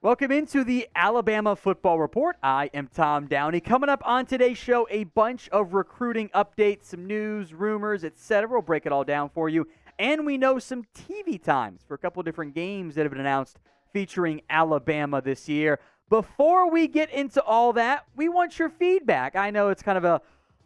Welcome into the Alabama Football Report. I am Tom Downey. Coming up on today's show, a bunch of recruiting updates, some news, rumors, etc. We'll break it all down for you. And we know some TV times for a couple of different games that have been announced featuring Alabama this year. Before we get into all that, we want your feedback. I know it's kind of a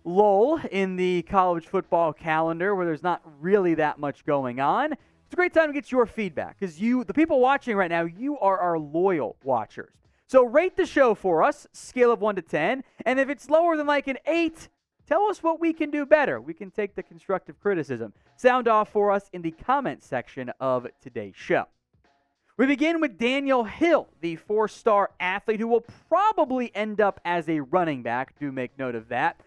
lull in the college football calendar where there's not really that much going on. It's a great time to get your feedback because the people watching right now, you are our loyal watchers. So rate the show for us, scale of 1 to 10. And if it's lower than like an 8, tell us what we can do better. We can take the constructive criticism. Sound off for us in the comment section of today's show. We begin with Daniel Hill, the 4-star athlete who will probably end up as a running back. Do make note of that.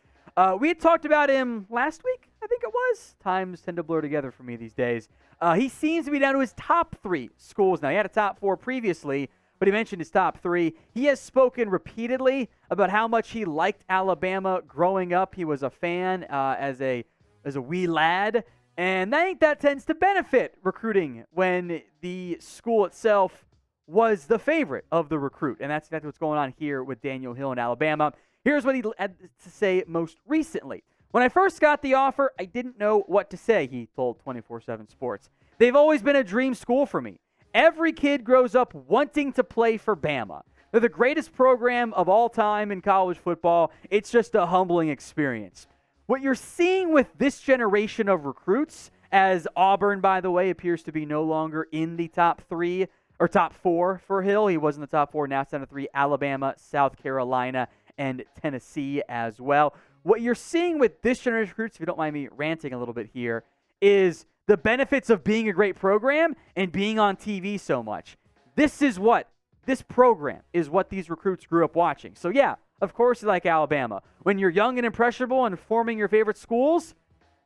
We had talked about him last week, I think it was. Times tend to blur together for me these days. He seems to be down to his top 3 schools now. He had a top 4 previously, but he mentioned his top 3. He has spoken repeatedly about how much he liked Alabama growing up. He was a fan as a wee lad, and I think that tends to benefit recruiting when the school itself was the favorite of the recruit, and that's exactly what's going on here with Daniel Hill in Alabama. Here's what he had to say most recently. When I first got the offer, I didn't know what to say, he told 24/7 Sports. They've always been a dream school for me. Every kid grows up wanting to play for Bama. They're the greatest program of all time in college football. It's just a humbling experience. What you're seeing with this generation of recruits, as Auburn, by the way, appears to be no longer in the top 3 or top 4 for Hill. He was in the top 4, now it's down to 3, Alabama, South Carolina, and Tennessee as well. What you're seeing with this generation of recruits, if you don't mind me ranting a little bit here, is the benefits of being a great program and being on TV so much. This program is what these recruits grew up watching. So yeah, of course you like Alabama. When you're young and impressionable and forming your favorite schools,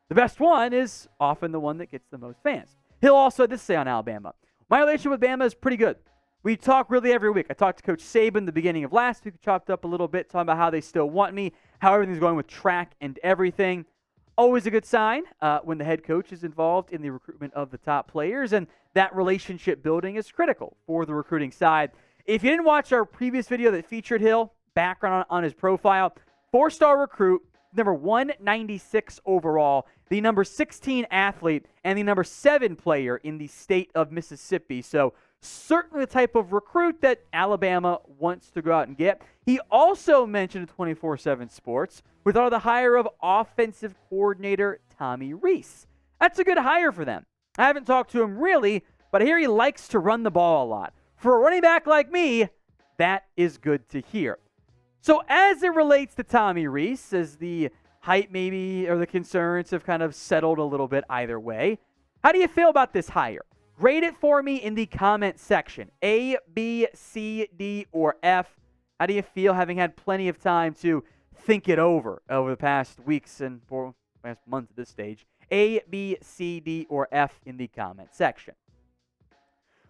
the best one is often the one that gets the most fans. He'll also had this to say on Alabama. My relationship with Bama is pretty good. We talk really every week. I talked to Coach Saban the beginning of last week. We chopped up a little bit, talking about how they still want me, how everything's going with track and everything. Always a good sign when the head coach is involved in the recruitment of the top players, and that relationship building is critical for the recruiting side. If you didn't watch our previous video that featured Hill, background on his profile, 4-star recruit, number 196 overall, the number 16 athlete, and the number 7 player in the state of Mississippi. So certainly the type of recruit that Alabama wants to go out and get. He also mentioned in 24/7 Sports with the hire of offensive coordinator Tommy Rees. That's a good hire for them. I haven't talked to him really, but I hear he likes to run the ball a lot. For a running back like me, that is good to hear. So as it relates to Tommy Rees, as the hype maybe or the concerns have kind of settled a little bit either way, how do you feel about this hire? Rate it for me in the comment section. A, B, C, D, or F. How do you feel having had plenty of time to think it over the past weeks and past months at this stage? A, B, C, D, or F in the comment section.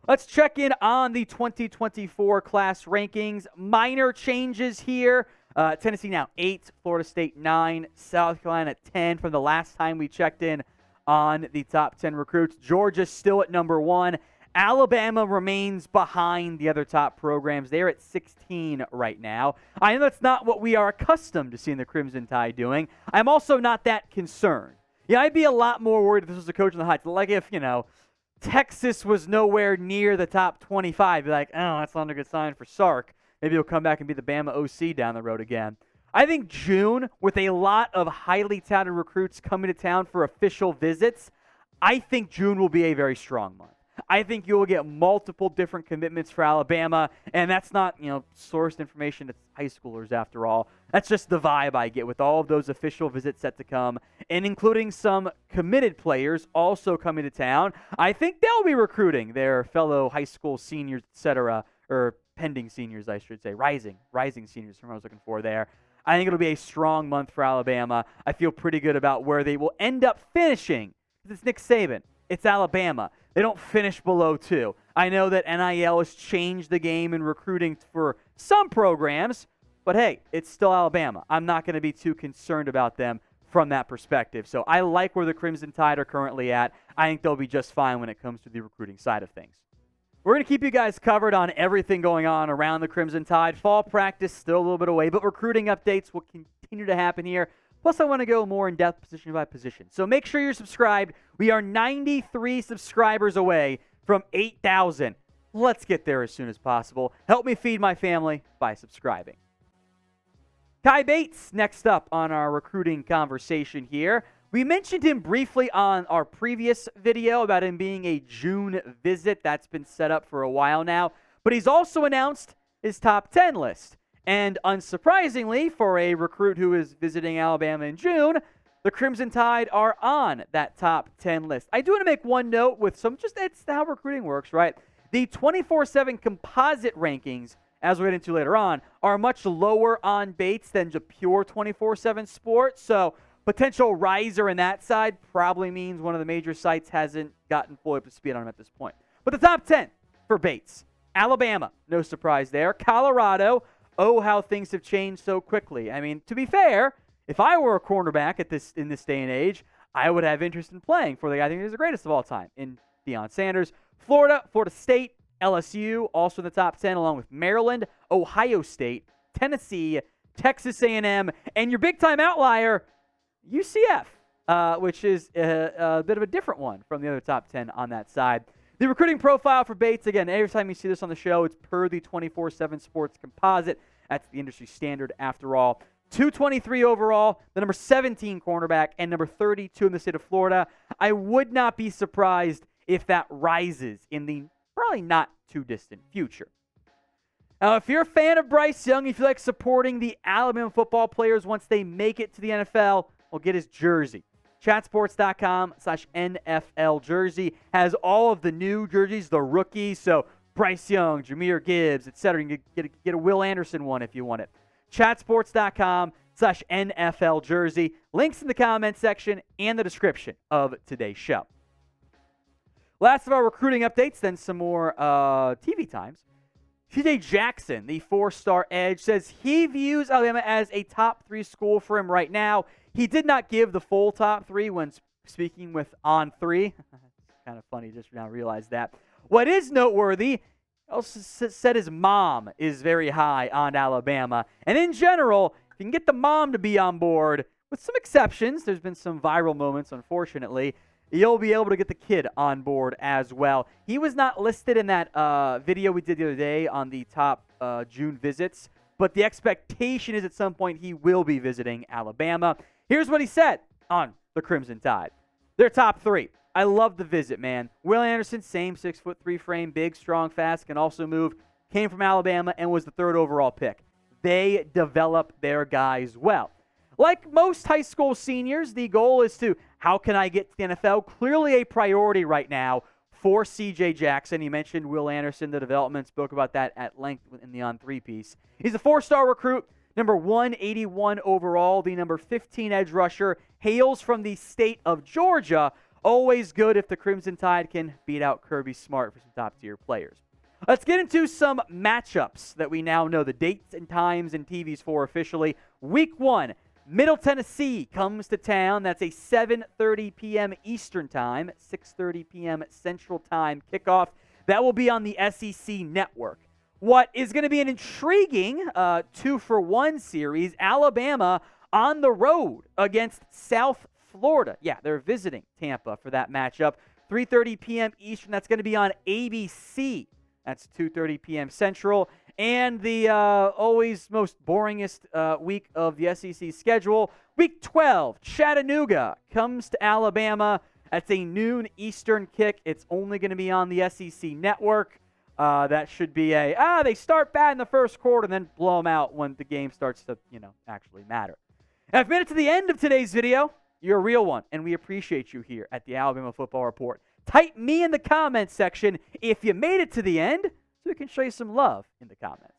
Let's check in on the 2024 class rankings. Minor changes here. Tennessee now 8, Florida State 9, South Carolina 10 from the last time we checked in on the top 10 recruits. Georgia still at number 1. Alabama remains behind the other top programs. They're at 16 right now. I know that's not what we are accustomed to seeing the Crimson Tide doing. I'm also not that concerned. Yeah, I'd be a lot more worried if this was a coach in the Heights. Like if, Texas was nowhere near the top 25. Be like, oh, that's not a good sign for Sark. Maybe he'll come back and be the Bama OC down the road again. I think June, with a lot of highly touted recruits coming to town for official visits, I think June will be a very strong month. I think you will get multiple different commitments for Alabama, and that's not, sourced information. It's high schoolers after all. That's just the vibe I get with all of those official visits set to come, and including some committed players also coming to town. I think they'll be recruiting their fellow high school seniors, etc., or pending seniors, I should say, rising seniors from what I was looking for there. I think it'll be a strong month for Alabama. I feel pretty good about where they will end up finishing. It's Nick Saban. It's Alabama. They don't finish below 2. I know that NIL has changed the game in recruiting for some programs, but hey, it's still Alabama. I'm not going to be too concerned about them from that perspective. So I like where the Crimson Tide are currently at. I think they'll be just fine when it comes to the recruiting side of things. We're going to keep you guys covered on everything going on around the Crimson Tide. Fall practice still a little bit away, but recruiting updates will continue to happen here. Plus, I want to go more in-depth position by position. So make sure you're subscribed. We are 93 subscribers away from 8,000. Let's get there as soon as possible. Help me feed my family by subscribing. Cai Bates, next up on our recruiting conversation here. We mentioned him briefly on our previous video about him being a June visit. That's been set up for a while now. But he's also announced his top 10 list. And unsurprisingly, for a recruit who is visiting Alabama in June, the Crimson Tide are on that top 10 list. I do want to make one note with it's how recruiting works, right? The 24/7 composite rankings, as we'll get into later on, are much lower on Bates than the pure 24/7 sports. So potential riser in that side probably means one of the major sites hasn't gotten fully up to speed on him at this point. But the top 10 for Bates. Alabama, no surprise there. Colorado, oh, how things have changed so quickly. I mean, to be fair, if I were a cornerback in this day and age, I would have interest in playing for the guy I think is the greatest of all time, in Deion Sanders. Florida State, LSU, also in the top 10, along with Maryland, Ohio State, Tennessee, Texas A&M, and your big-time outlier, UCF, which is a bit of a different one from the other top 10 on that side. The recruiting profile for Bates, again, every time you see this on the show, it's per the 24/7 Sports Composite. That's the industry standard after all. 223 overall, the number 17 cornerback, and number 32 in the state of Florida. I would not be surprised if that rises in the probably not too distant future. Now, if you're a fan of Bryce Young, if you like supporting the Alabama football players once they make it to the NFL, well, get his jersey. Chatsports.com/NFL jersey has all of the new jerseys, the rookies. So Bryce Young, Jahmyr Gibbs, etc. You can get a Will Anderson one if you want it. Chatsports.com/NFL jersey. Links in the comment section and the description of today's show. Last of our recruiting updates, then some more TV times. TJ Jackson, the 4-star edge, says he views Alabama as a top 3 school for him right now. He did not give the full top 3 when speaking with On3. It's kind of funny just now realize that. What is noteworthy, also said his mom is very high on Alabama. And in general, if you can get the mom to be on board, with some exceptions, there's been some viral moments, unfortunately, you'll be able to get the kid on board as well. He was not listed in that video we did the other day on the top June visits, but the expectation is at some point he will be visiting Alabama. Here's what he said on the Crimson Tide. Their top 3. I love the visit, man. Will Anderson, same 6'3" frame, big, strong, fast, can also move. Came from Alabama and was the 3rd overall pick. They develop their guys well. Like most high school seniors, the goal is to, how can I get to the NFL? Clearly a priority right now for C.J. Jackson. He mentioned Will Anderson, the development, spoke about that at length in the On3 piece. He's a 4-star recruit, number 181 overall, the number 15 edge rusher, hails from the state of Georgia. Always good if the Crimson Tide can beat out Kirby Smart for some top-tier players. Let's get into some matchups that we now know the dates and times and TVs for officially. Week 1. Middle Tennessee comes to town. That's a 7:30 p.m. Eastern Time, 6:30 p.m. Central Time kickoff. That will be on the SEC Network. What is going to be an intriguing 2-for-1 series, Alabama on the road against South Florida. Yeah, they're visiting Tampa for that matchup. 3:30 p.m. Eastern. That's going to be on ABC. That's 2:30 p.m. Central. And the always most boringest week of the SEC schedule, Week 12, Chattanooga comes to Alabama. That's a noon Eastern kick. It's only going to be on the SEC Network. That should be they start bad in the first quarter and then blow them out when the game starts to, actually matter. And I've made it to the end of today's video. You're a real one, and we appreciate you here at the Alabama Football Report. Type me in the comments section if you made it to the end, so we can show you some love in the comments.